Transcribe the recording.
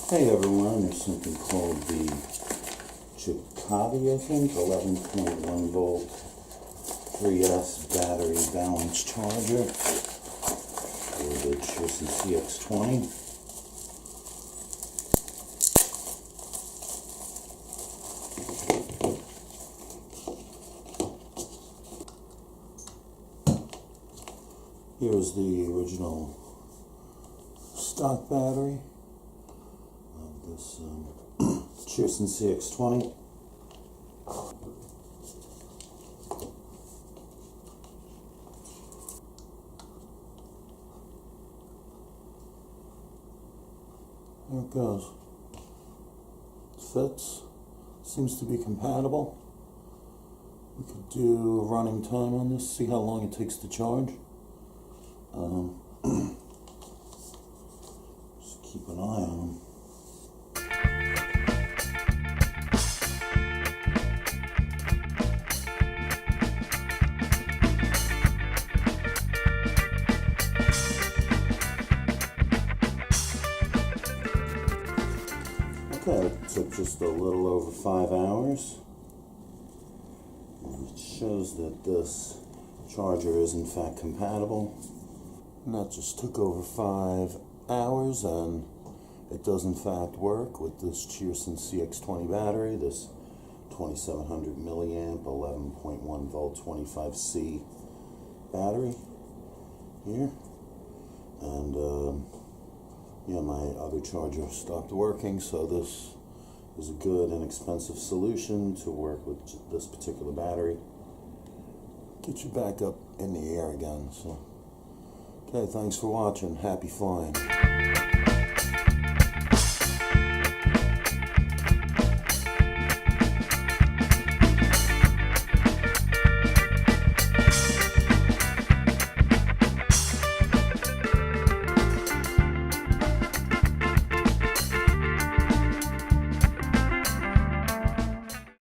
Hey everyone, there's something called the Gecoty, I think, 11.1 volt 3S battery balance charger for the Cheerson CX20. Here's the original stock battery of this Cheerson CX20. There it goes. It fits. Seems to be compatible. We could do a running time on this, see how long it takes to charge. Just keep an eye on them. Okay, it took just a little over 5 hours. And it shows that this charger is in fact compatible. And that just took over 5 hours, and it does in fact work with this Cheerson CX20 battery, this 2700 milliamp, 11.1 volt, 25C battery here. And yeah, my other charger stopped working, so this is a good and inexpensive solution to work with this particular battery. Get you back up in the air again. So, okay, thanks for watching. Happy flying.